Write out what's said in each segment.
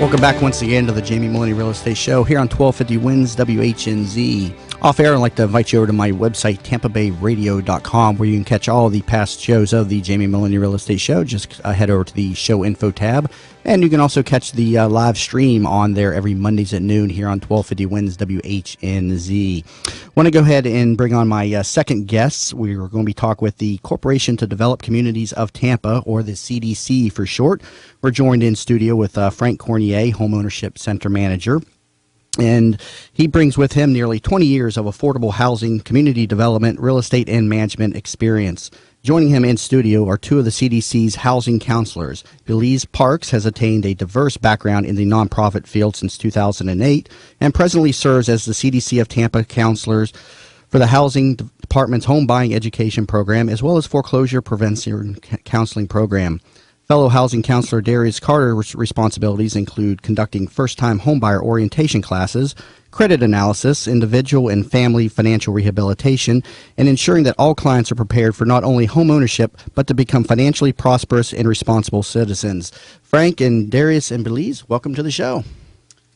Welcome back once again to the Jamie Meloni Real Estate Show here on 1250 Wins WHNZ. Off air, I'd like to invite you over to my website, tampabayradio.com, where you can catch all the past shows of the Jamie Meloni Real Estate Show. Just head over to the show info tab, and you can also catch the live stream on there every Mondays at noon here on 1250 Wins WHNZ. Want to go ahead and bring on my second guests. We're going to be talking with the Corporation to Develop Communities of Tampa, or the CDC for short. We're joined in studio with Frank Cornier, Homeownership Center Manager. And he brings with him nearly 20 years of affordable housing, community development, real estate, and management experience. Joining him in studio are two of the CDC's housing counselors. Belix Parks has attained a diverse background in the nonprofit field since 2008 and presently serves as the CDC of Tampa counselors for the Housing Department's home buying education program, as well as foreclosure prevention counseling program. Fellow housing counselor Darius Carter's responsibilities include conducting first-time homebuyer orientation classes, credit analysis, individual and family financial rehabilitation, and ensuring that all clients are prepared for not only home ownership, but to become financially prosperous and responsible citizens. Frank and Darius and Belix, welcome to the show.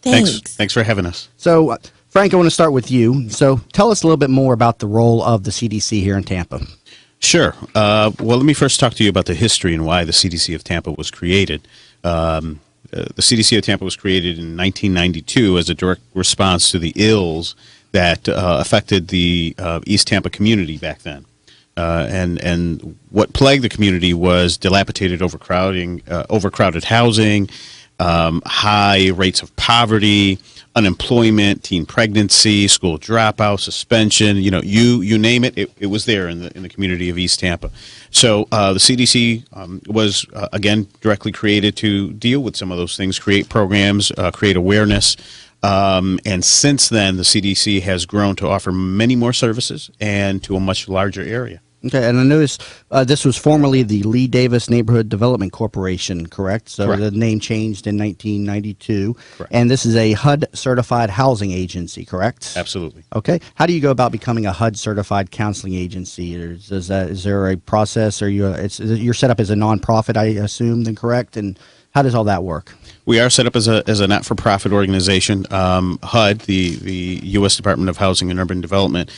Thanks for having us. So, Frank, I want to start with you. So tell us a little bit more about the role of the CDC here in Tampa. Sure. Well, let me first talk to you about the history and why the CDC of Tampa was created. The CDC of Tampa was created in 1992 as a direct response to the ills that affected the East Tampa community back then. And what plagued the community was dilapidated overcrowded housing, high rates of poverty, unemployment, teen pregnancy, school dropout, suspension, you name it, it was there in the community of East Tampa. So the CDC was, again, directly created to deal with some of those things, create programs, create awareness. And since then, the CDC has grown to offer many more services and to a much larger area. Okay, and I noticed this was formerly the Lee Davis Neighborhood Development Corporation, correct? So Correct. The name changed in 1992. Correct. And this is a HUD-certified housing agency, correct? Absolutely. Okay. How do you go about becoming a HUD-certified counseling agency? Is there a process? Or you're set up as a nonprofit, I assume, then correct? And how does all that work? We are set up as a not-for-profit organization. HUD, the U.S. Department of Housing and Urban Development,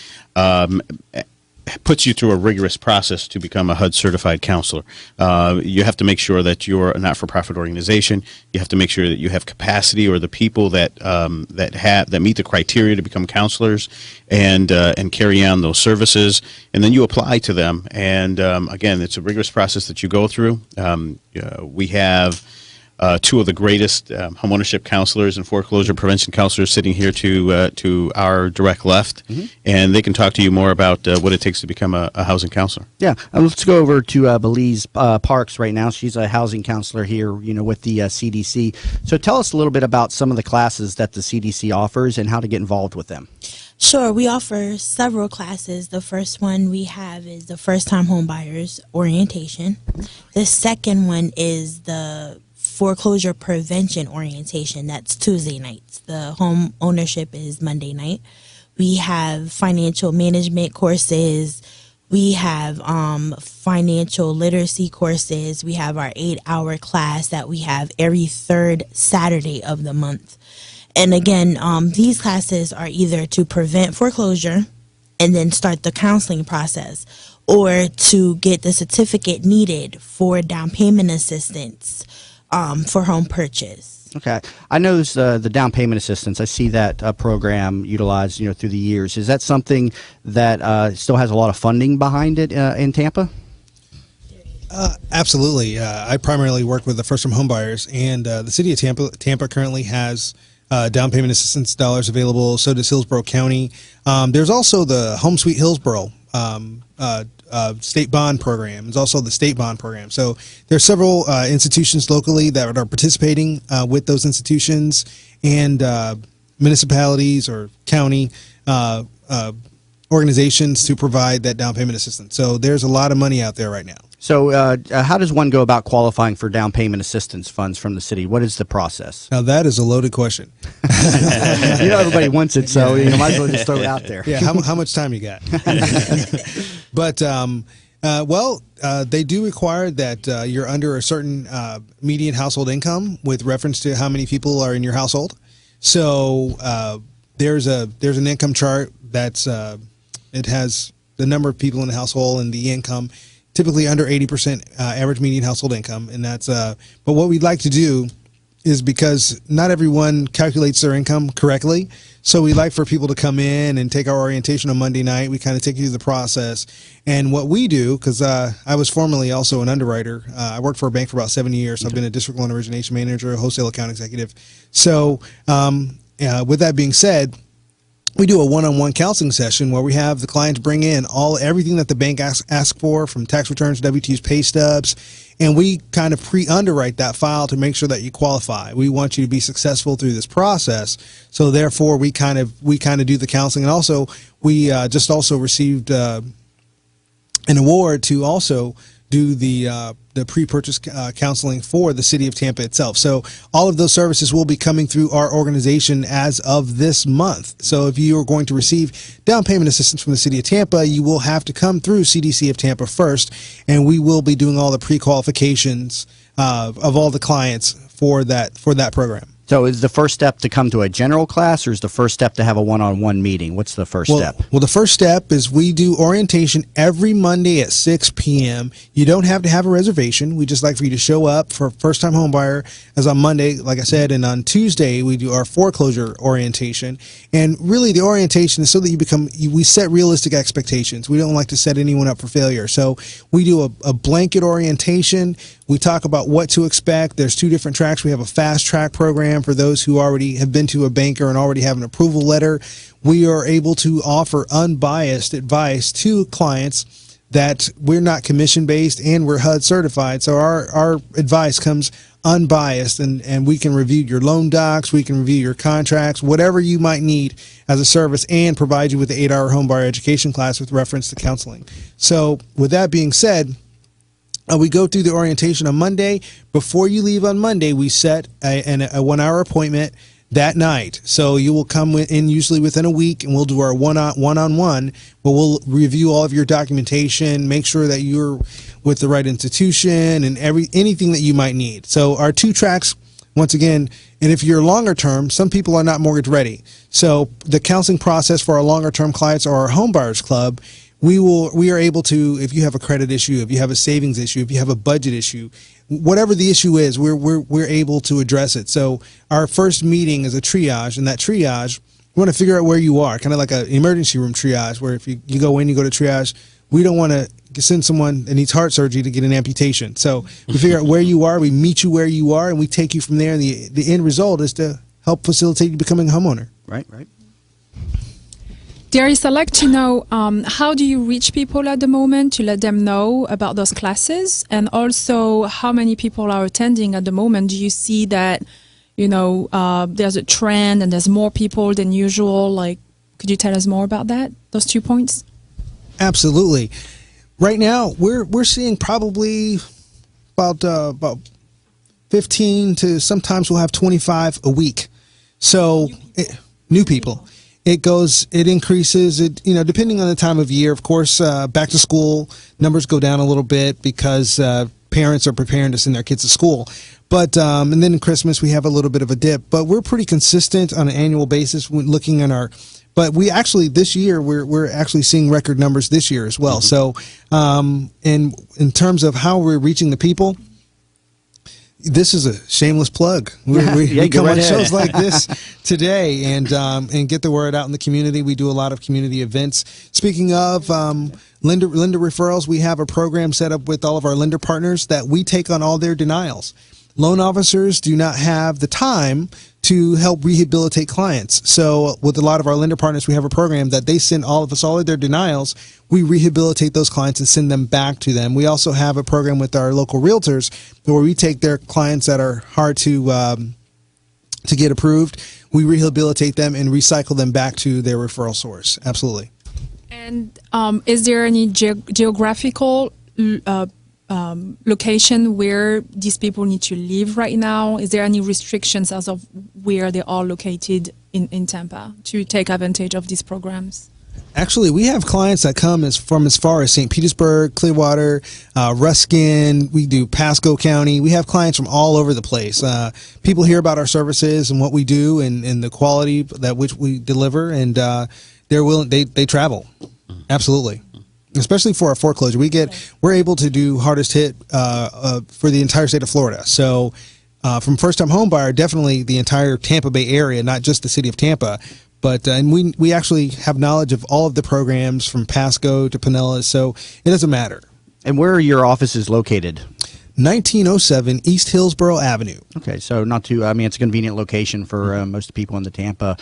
puts you through a rigorous process to become a HUD-certified counselor. You have to make sure that you're a not-for-profit organization. You have to make sure that you have capacity, or the people that meet the criteria to become counselors and carry on those services. And then you apply to them. And again, it's a rigorous process that you go through. We have two of the greatest homeownership counselors and foreclosure prevention counselors sitting here to our direct left, and they can talk to you more about what it takes to become a housing counselor. Yeah, let's go over to Belix Parks right now. She's a housing counselor here, with the CDC. So tell us a little bit about some of the classes that the CDC offers and how to get involved with them. Sure, we offer several classes. The first one we have is the first-time homebuyers orientation. The second one is the foreclosure prevention orientation. That's Tuesday nights. The home ownership is Monday night. We have financial management courses. We have financial literacy courses. We have our 8-hour class that we have every third Saturday of the month. And again, these classes are either to prevent foreclosure and then start the counseling process, or to get the certificate needed for down payment assistance for home purchase. Okay. I know the down payment assistance. I see that program utilized, through the years. Is that something that still has a lot of funding behind it in Tampa? Absolutely. I primarily work with the first-time homebuyers, and the city of Tampa currently has down payment assistance dollars available. So does Hillsborough County. There's also the Home Sweet Hillsborough state bond program. There's also the state bond program. So there's several institutions locally that are participating with those institutions, and municipalities or county organizations to provide that down payment assistance. So there's a lot of money out there right now. So how does one go about qualifying for down payment assistance funds from the city? What is the process? Now, that is a loaded question. Everybody wants it, so you might as well just throw it out there. Yeah, how much time you got? But They do require that you're under a certain median household income with reference to how many people are in your household. So there's an income chart that's it has the number of people in the household and the income, typically under 80% average median household income, and that's. But what we'd like to do is, because not everyone calculates their income correctly, so we like for people to come in and take our orientation on Monday night. We kind of take you through the process. And what we do, because I was formerly also an underwriter. I worked for a bank for about 7 years. So I've been a district loan origination manager, wholesale account executive. So with that being said, we do a one-on-one counseling session where we have the clients bring in everything that the bank asks for, from tax returns, W-2s, pay stubs, and we kind of pre-underwrite that file to make sure that you qualify. We want you to be successful through this process, so therefore we kind of do the counseling. And also, we just also received an award to also do the pre-purchase counseling for the city of Tampa itself. So all of those services will be coming through our organization as of this month. So if you are going to receive down payment assistance from the city of Tampa, you will have to come through CDC of Tampa first, and we will be doing all the pre-qualifications of all the clients for that program. So is the first step to come to a general class, or is the first step to have a one-on-one meeting? What's the first step? Well, the first step is we do orientation every Monday at 6 p.m. You don't have to have a reservation. We just like for you to show up. For first-time home buyer, as on Monday, like I said, and on Tuesday, we do our foreclosure orientation. And really, the orientation is so that we set realistic expectations. We don't like to set anyone up for failure. So we do a blanket orientation. We talk about what to expect. There's 2 different tracks. We have a fast track program for those who already have been to a banker and already have an approval letter. We are able to offer unbiased advice to clients that we're not commission based and we're HUD certified. So our advice comes unbiased, and we can review your loan docs, we can review your contracts, whatever you might need as a service, and provide you with the 8-hour home buyer education class with reference to counseling. So with that being said, we go through the orientation on Monday. Before you leave on Monday, we set a 1-hour appointment that night. So you will come in usually within a week, and we'll do our one-on-one, where we'll review all of your documentation, make sure that you're with the right institution, and anything that you might need. So our 2 tracks, once again, and if you're longer term, some people are not mortgage ready. So the counseling process for our longer term clients or our home buyers club, we are able to, if you have a credit issue, if you have a savings issue, if you have a budget issue, whatever the issue is, we're able to address it. So our first meeting is a triage, and that triage, we want to figure out where you are, kind of like an emergency room triage, where if you go in, you go to triage. We don't want to send someone that needs heart surgery to get an amputation. So we figure out where you are, we meet you where you are, and we take you from there. And the end result is to help facilitate you becoming a homeowner. Right. Darius, I'd like to know, how do you reach people at the moment to let them know about those classes? And also, how many people are attending at the moment? Do you see that, there's a trend and there's more people than usual? Like, could you tell us more about that, those 2 points? Absolutely. Right now, we're seeing probably about 15 to sometimes we'll have 25 a week. So new people. It increases, depending on the time of year. Of course, back to school numbers go down a little bit because parents are preparing to send their kids to school. But and then in Christmas we have a little bit of a dip. But we're pretty consistent on an annual basis when looking at our. But we actually this year we're actually seeing record numbers this year as well. So in terms of how we're reaching the people. This is a shameless plug. We come on shows like this today and get the word out in the community. We do a lot of community events. Speaking of lender referrals, we have a program set up with all of our lender partners that we take on all their denials. Loan officers do not have the time to help rehabilitate clients. So with a lot of our lender partners, we have a program that they send all of their denials. We rehabilitate those clients and send them back to them. We also have a program with our local realtors where we take their clients that are hard to get approved. We rehabilitate them and recycle them back to their referral source. Absolutely. And is there any geographical location where these people need to live right now? Is there any restrictions as of where they are located in Tampa to take advantage of these programs? Actually, we have clients that come from as far as St. Petersburg, Clearwater, Ruskin. We do Pasco County. We have clients from all over the place. People hear about our services and what we do and the quality that which we deliver, and they're willing. They travel, absolutely. Especially for our foreclosure, we're able to do hardest hit for the entire state of Florida. So from first time home buyer, definitely the entire Tampa Bay area, not just the city of Tampa. But and we actually have knowledge of all of the programs from Pasco to Pinellas, so it doesn't matter. And where are your offices located? 1907 East Hillsborough Avenue. Okay, so not too. I mean, it's a convenient location for most people in the Tampa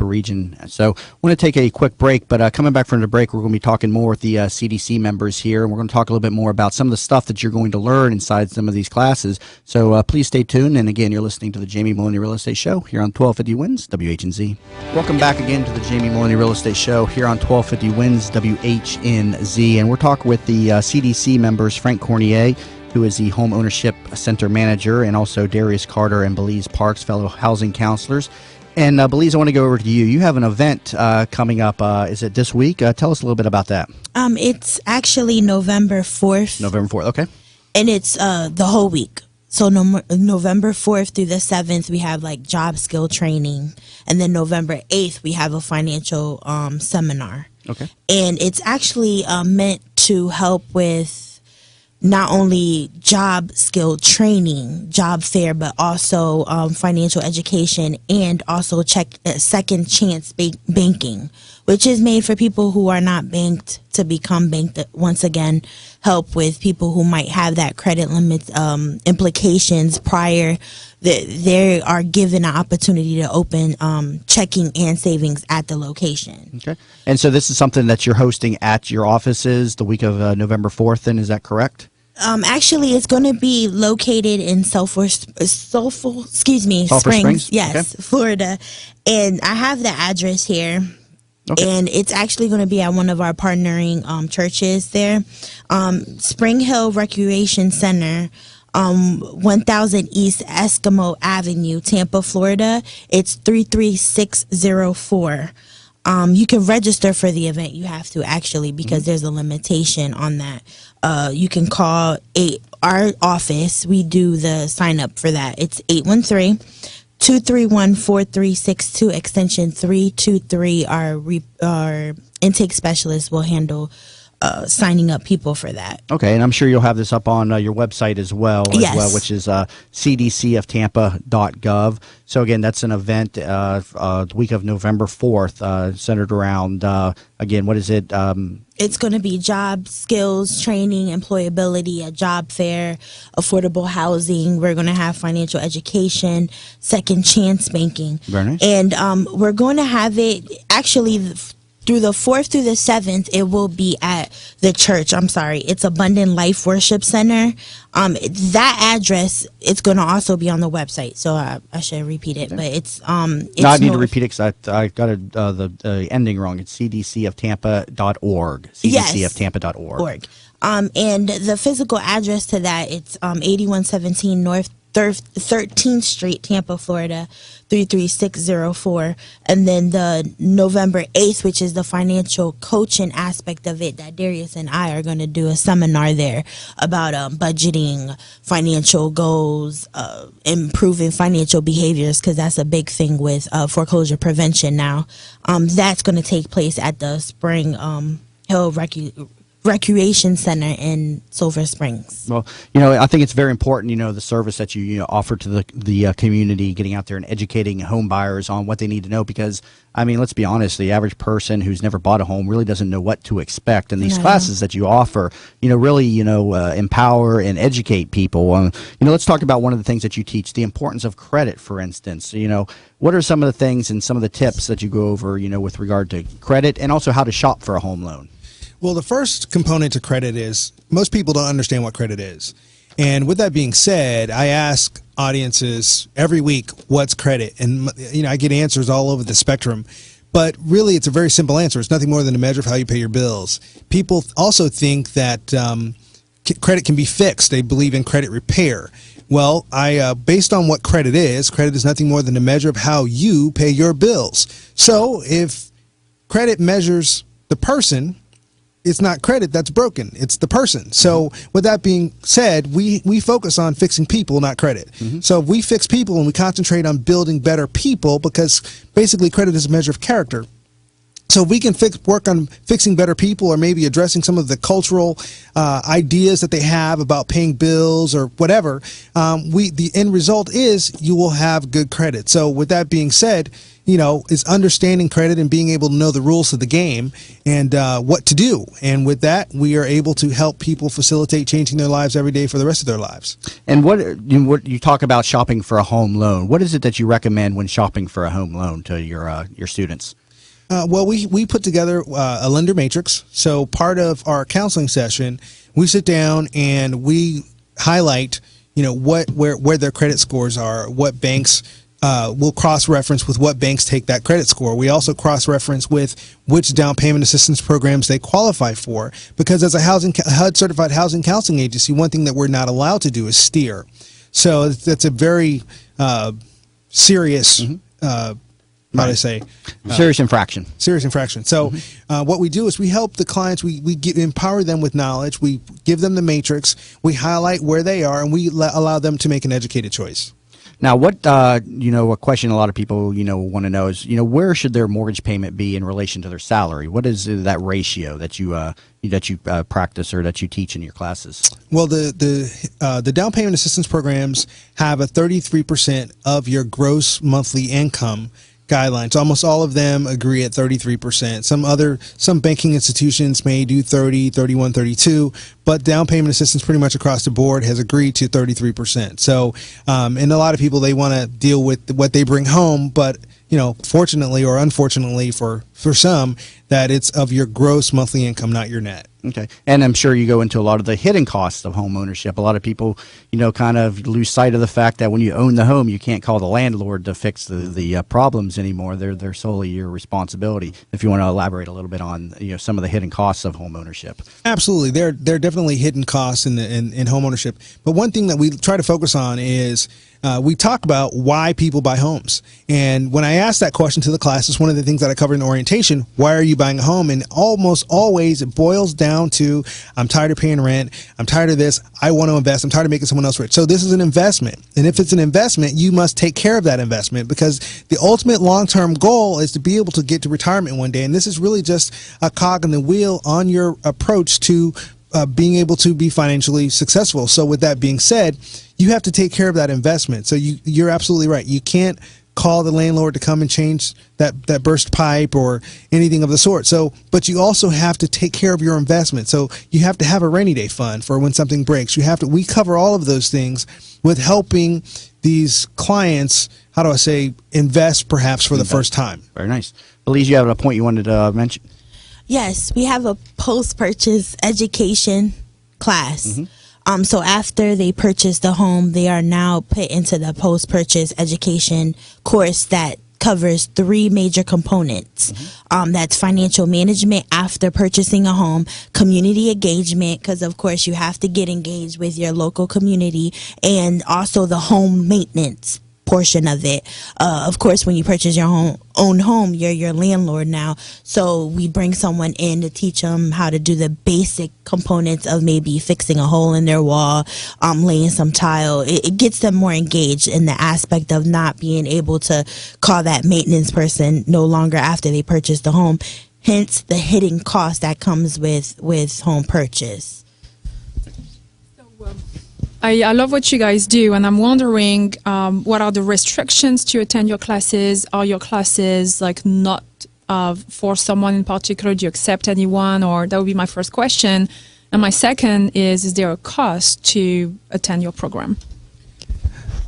region. So, I want to take a quick break, but coming back from the break, we're going to be talking more with the CDC members here, and we're going to talk a little bit more about some of the stuff that you're going to learn inside some of these classes. So, please stay tuned. And again, you're listening to the Jamie Meloni Real Estate Show here on 1250 Wins WHNZ. Welcome back again to the Jamie Meloni Real Estate Show here on 1250 Wins WHNZ, and we're talking with the CDC members, Frank Cornier, who is the Home Ownership Center manager, and also Darius Carter and Belix Parks, fellow housing counselors. And Belix, I want to go over to you. You have an event coming up. Is it this week? Tell us a little bit about that. It's actually November 4th. November 4th, okay. And it's the whole week. So November 4th through the 7th, we have like job skill training. And then November 8th, we have a financial seminar. Okay. And it's actually meant to help with not only job skill training, job fair, but also financial education, and also second chance banking, which is made for people who are not banked to become banked. Once again, help with people who might have that credit limit implications prior. They are given an opportunity to open checking and savings at the location. Okay. And so this is something that you're hosting at your offices the week of November 4th, then, is that correct? Actually, it's going to be located in Sulphur Springs. Yes, okay. Florida. And I have the address here. Okay. And it's actually going to be at one of our partnering churches there. Spring Hill Recreation Center, 1000 East Eskimo Avenue, Tampa, Florida. It's 33604. You can register for the event. You have to actually, because there's a limitation on that. You can call our office. We do the sign up for that. It's 813-231-4362, extension 323. Our intake specialist will handle signing up people for that. Okay, and I'm sure you'll have this up on your website as well, which is cdcofttampa.gov. So again, that's an event the week of November 4th, centered around, again, what is it? It's going to be job skills training, employability, a job fair, affordable housing. We're going to have financial education, second chance banking. Very nice. And we're going to have it actually through the 4th through the 7th, it will be at the church. I'm sorry. It's Abundant Life Worship Center. That address, it's going to also be on the website. So I should repeat it. But it's no, I need to repeat it because I got the ending wrong. It's cdcofttampa.org. cdcofttampa.org. And the physical address to that, it's 8117 North 13th Street, Tampa, Florida, 33604. And then the November 8th, which is the financial coaching aspect of it, that Darius and I are going to do a seminar there about budgeting, financial goals, improving financial behaviors, because that's a big thing with foreclosure prevention now. That's going to take place at the Spring Hill Recreation Center in Silver Springs. Well, I think it's very important, the service that you offer to the community, getting out there and educating home buyers on what they need to know, because, I mean, let's be honest, the average person who's never bought a home really doesn't know what to expect. And these classes that you offer, really, empower and educate people. Let's talk about one of the things that you teach, the importance of credit, for instance. What are some of the things and some of the tips that you go over, with regard to credit, and also how to shop for a home loan? Well, the first component to credit is most people don't understand what credit is. And with that being said, I ask audiences every week, what's credit? And, I get answers all over the spectrum. But really, it's a very simple answer. It's nothing more than a measure of how you pay your bills. People also think that credit can be fixed. They believe in credit repair. Well, based on what credit is nothing more than a measure of how you pay your bills. So if credit measures the person, it's not credit that's broken, it's the person. So with that being said, we focus on fixing people, not credit. So if we fix people and we concentrate on building better people, because basically credit is a measure of character. So if we can work on fixing better people, or maybe addressing some of the cultural ideas that they have about paying bills or whatever, the end result is you will have good credit. So with that being said, is understanding credit and being able to know the rules of the game and what to do. And with that, we are able to help people facilitate changing their lives every day for the rest of their lives. And what you talk about shopping for a home loan, what is it that you recommend when shopping for a home loan to your students? Well, we put together a lender matrix. So part of our counseling session, we sit down and we highlight, where their credit scores are, what banks. We'll cross-reference with what banks take that credit score. We also cross-reference with which down payment assistance programs they qualify for, because as a HUD-certified housing counseling agency, one thing that we're not allowed to do is steer. So that's a very serious serious infraction. Serious infraction. So what we do is we help the clients, we empower them with knowledge, we give them the matrix, we highlight where they are, and we allow them to make an educated choice. Now, what a question a lot of people want to know is where should their mortgage payment be in relation to their salary? What is that ratio that you practice or that you teach in your classes? Well, the down payment assistance programs have a 33% of your gross monthly income guidelines. Almost all of them agree at 33%. Some banking institutions may do 30, 31, 32, but down payment assistance pretty much across the board has agreed to 33%. So, and a lot of people, they want to deal with what they bring home, but fortunately or unfortunately for some, that it's of your gross monthly income, not your net. Okay. And I'm sure you go into a lot of the hidden costs of home ownership. A lot of people, kind of lose sight of the fact that when you own the home, you can't call the landlord to fix the problems anymore. They're solely your responsibility. If you want to elaborate a little bit on some of the hidden costs of home ownership. Absolutely. There are definitely hidden costs in home ownership. But one thing that we try to focus on is we talk about why people buy homes. And when I ask that question to the class, it's one of the things that I cover in orientation. Why are you buying a home? And almost always it boils down to, I'm tired of paying rent. I'm tired of this. I want to invest. I'm tired of making someone else rich. So this is an investment. And if it's an investment, you must take care of that investment, because the ultimate long-term goal is to be able to get to retirement one day. And this is really just a cog in the wheel on your approach to being able to be financially successful. So with that being said, you have to take care of that investment. So you're absolutely right. You can't call the landlord to come and change that burst pipe or anything of the sort. So, but you also have to take care of your investment. So you have to have a rainy day fund for when something breaks. We cover all of those things with helping these clients, invest perhaps for the first time. Very nice. Belix, you have a point you wanted to mention? Yes, we have a post-purchase education class. So after they purchase the home, they are now put into the post-purchase education course that covers 3 major components. That's financial management after purchasing a home, community engagement, because of course you have to get engaged with your local community, and also the home maintenance portion of it. Of course, when you purchase your own home, you're your landlord now. So we bring someone in to teach them how to do the basic components of maybe fixing a hole in their wall, laying some tile. It gets them more engaged in the aspect of not being able to call that maintenance person no longer after they purchase the home. Hence the hidden cost that comes with home purchase. I love what you guys do, and I'm wondering what are the restrictions to attend your classes? Are your classes not for someone in particular? Do you accept anyone? Or that would be my first question. And my second is there a cost to attend your program?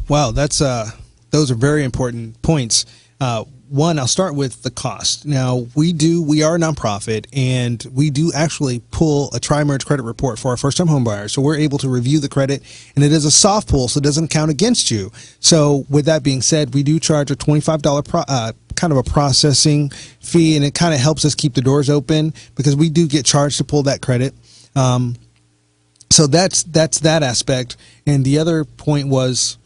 Wow, those are very important points. One, I'll start with the cost. Now, we are a nonprofit, and we do actually pull a tri-merge credit report for our first-time home buyers. So we're able to review the credit, and it is a soft pull, so it doesn't count against you. So with that being said, we do charge a $25 kind of a processing fee, and it kind of helps us keep the doors open because we do get charged to pull that credit. So that's that aspect. And the other point was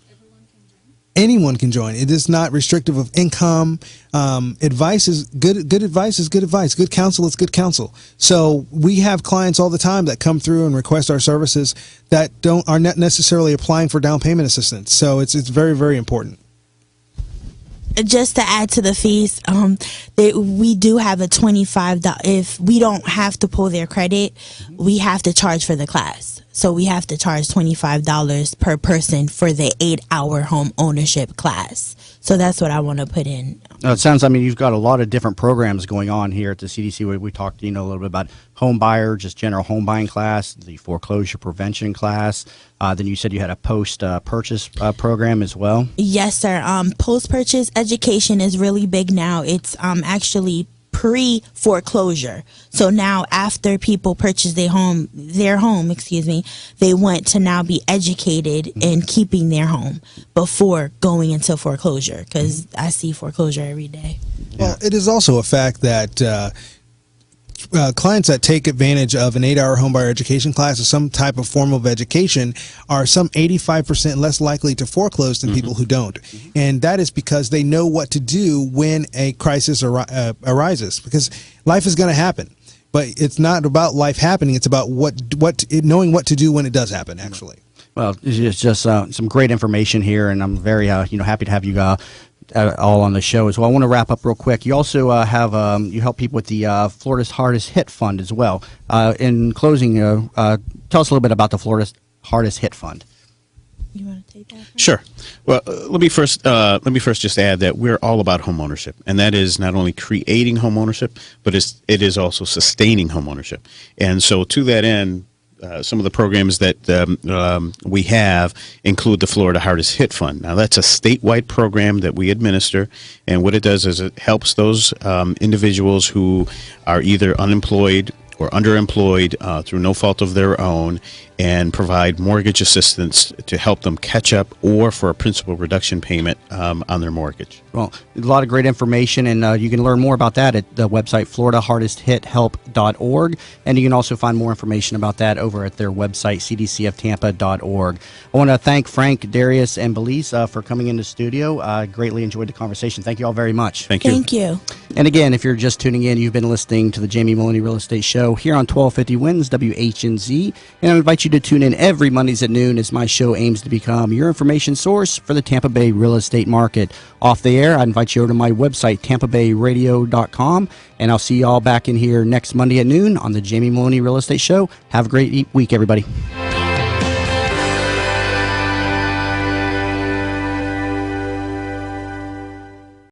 anyone can join. It is not restrictive of income. Advice is good. Good advice is good advice. Good counsel is good counsel. So we have clients all the time that come through and request our services that are not necessarily applying for down payment assistance. So it's very, very important. Just to add to the fees, we do have a $25. If we don't have to pull their credit, we have to charge for the class. So we have to charge $25 per person for the 8-hour home ownership class. So that's what I want to put in. It sounds, I mean, you've got a lot of different programs going on here at the CDC. We talked, a little bit about home buyer, just general home buying class, the foreclosure prevention class. Then you said you had a post-purchase program as well. Yes, sir. Post-purchase education is really big now. It's actually pre-foreclosure. So now after people purchase their home, they want to now be educated in keeping their home before going into foreclosure, because I see foreclosure every day. Well, it is also a fact that clients that take advantage of an 8-hour homebuyer education class or some type of form of education are some 85% less likely to foreclose than people who don't. And that is because they know what to do when a crisis arises, because life is going to happen. But it's not about life happening. It's about knowing what to do when it does happen, actually. Well, it's just some great information here, and I'm very happy to have you all on the show as well. I want to wrap up real quick. You also have you help people with the Florida's Hardest Hit Fund as well. In closing, tell us a little bit about the Florida's Hardest Hit Fund. You want to take that? Sure. Well, let me first just add that we're all about home ownership, and that is not only creating home ownership, but it is also sustaining home ownership. And so, to that end, some of the programs that we have include the Florida Hardest Hit Fund. Now, that's a statewide program that we administer, and what it does is it helps those individuals who are either unemployed or underemployed through no fault of their own, and provide mortgage assistance to help them catch up or for a principal reduction payment on their mortgage. Well, a lot of great information, and you can learn more about that at the website floridahardesthithelp.org, and you can also find more information about that over at their website, cdcoftampa.org. I want to thank Frank, Darius, and Belix for coming in the studio. I greatly enjoyed the conversation. Thank you all very much. Thank you. Thank you. And again, if you're just tuning in, you've been listening to the Jamie Meloni Real Estate Show here on 1250 Wins WHNZ, and I invite you to tune in every Mondays at noon as my show aims to become your information source for the Tampa Bay real estate market. Off the air, I invite you over to my website, tampabayradio.com, and I'll see you all back in here next Monday at noon on the Jamie Meloni Real Estate Show. Have a great week, everybody.